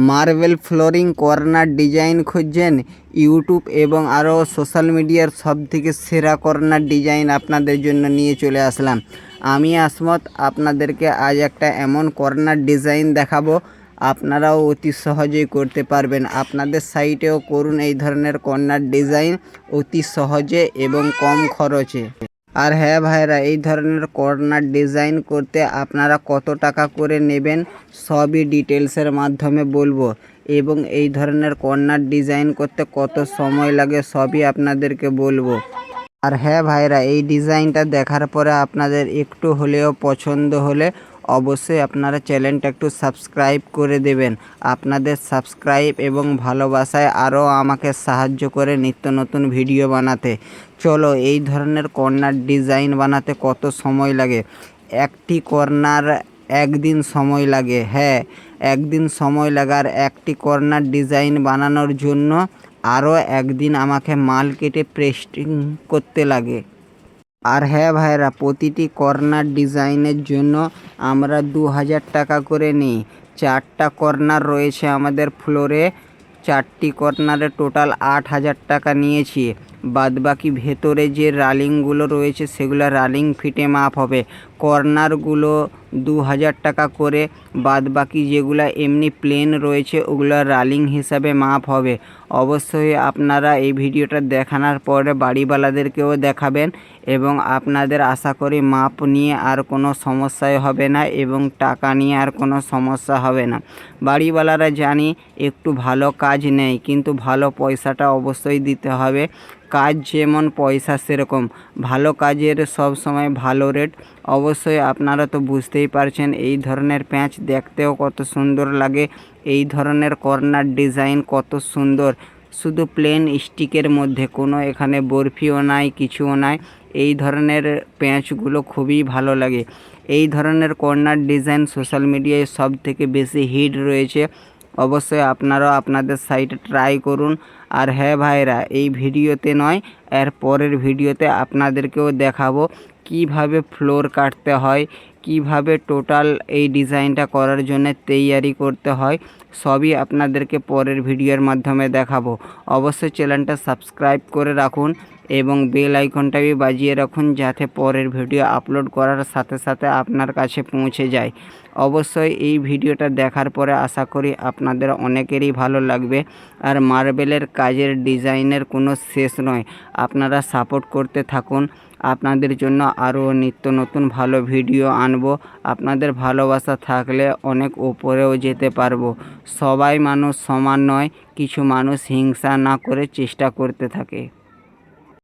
Marble flooring corner design খুঁজছেন? YouTube এবং আরও সোশ্যাল মিডিয়ার সবথেকে সেরা কর্নার ডিজাইন আপনাদের জন্য নিয়ে চলে আসলাম। আমি আসমত আপনাদেরকে আজ একটা এমন কর্নার ডিজাইন দেখাবো, আপনারাও অতি সহজেই করতে পারবেন। আপনাদের সাইটেও করুন এই ধরনের কর্নার ডিজাইন অতি সহজে এবং কম খরচে। আর হ্যাঁ ভাইরা, এই ধরনের কর্নার ডিজাইন করতে আপনারা কত টাকা করে নেবেন সবই ডিটেলসের মাধ্যমে বলবো, এবং এই ধরনের কর্নার ডিজাইন করতে কত সময় লাগে সবই আপনাদেরকে বলবো। আর হ্যাঁ ভাইরা, এই ডিজাইনটা দেখার পরে আপনাদের একটু হলেও পছন্দ হলে অবশ্যই আপনারা চ্যানেলটা একটু সাবস্ক্রাইব করে দেবেন। আপনাদের সাবস্ক্রাইব এবং ভালোবাসায় আরও আমাকে সাহায্য করে নিত্য নতুন ভিডিও বানাতে। চলো, এই ধরনের কর্নার ডিজাইন বানাতে কত সময় লাগে। একটি কর্নার একদিন সময় লাগে। হ্যাঁ, একদিন সময় লাগে। আর একটি কর্নার ডিজাইন বানানোর জন্য আরও একদিন আমাকে মাল কেটে পেস্টিং করতে লাগে। আর হ্যাঁ ভাইরা, প্রতিটি কর্নার ডিজাইনের জন্য আমরা 2000 টাকা করে নিই। 4টা কর্নার রয়েছে আমাদের ফ্লোরে, 4টি কর্নারে টোটাল 8000 টাকা নিয়েছি। বাদবাকি ভেতরে যে রালিংগুলো রয়েছে সেগুলো রালিং ফিটে মাপ হবে। কর্নারগুলো 2000 টাকা করে, বাদবাকি যেগুলো এমনি প্লেন রয়েছে ওগুলো রালিং হিসাবে মাপ হবে। অবশ্যই আপনারা এই ভিডিওটা দেখানোর পরে বাড়িওয়ালাদেরকেও দেখাবেন, এবং আপনাদের আশা করি মাপ নিয়ে আর কোনো সমস্যাই হবে না এবং টাকা নিয়ে আর কোনো সমস্যা হবে না। বাড়িওয়ালারা জানি একটু ভালো কাজ নেই, কিন্তু ভালো পয়সাটা অবশ্যই দিতে হবে। কাজ যেমন পয়সা সেরকম, ভালো কাজের সব সময় ভালো রেট। অবশ্যই আপনারা তো বুঝতেই পারছেন এই ধরনের প্যাঁচ দেখতেও কত সুন্দর লাগে, এই ধরনের কর্নার ডিজাইন কত সুন্দর। শুধু প্লেন স্টিকের মধ্যে, কোনো এখানে বরফিও নাই, কিছুও নাই। এই ধরনের প্যাঁচগুলো খুবই ভালো লাগে। এই ধরনের কর্নার ডিজাইন সোশ্যাল মিডিয়ায় সব থেকে বেশি হিট রয়েছে। অবশ্যই আপনারাও আপনাদের সাইটে ট্রাই করুন। আর হ্যাঁ ভাইরা, এই ভিডিওতে নয়, এর পরের ভিডিওতে আপনাদেরকেও দেখাবো কিভাবে ফ্লোর কাটতে হয়, কিভাবে টোটাল এই ডিজাইনটা করার জন্য তৈয়ারি করতে হয়, সবই আপনাদেরকে পরের ভিডিওর মাধ্যমে দেখাবো। অবশ্যই চ্যানেলটা সাবস্ক্রাইব করে রাখুন এবং বেল আইকনটাও বাজিয়ে রাখুন, যাতে পরের ভিডিও আপলোড করার সাথে সাথে আপনার কাছে পৌঁছে যায়। অবশ্যই এই ভিডিওটা দেখার পরে আশা করি আপনাদের অনেকেরই ভালো লাগবে। আর মার্বেলের কাজের ডিজাইনের কোনো শেষ নয়, আপনারা সাপোর্ট করতে থাকুন। আপনাদের জন্য আরও নিত্য নতুন ভালো ভিডিও আনবো। আপনাদের ভালোবাসা থাকলে অনেক উপরেও যেতে পারবো। সবাই মানুষ সমান নয়, কিছু মানুষ হিংসা না করে চেষ্টা করতে থাকে।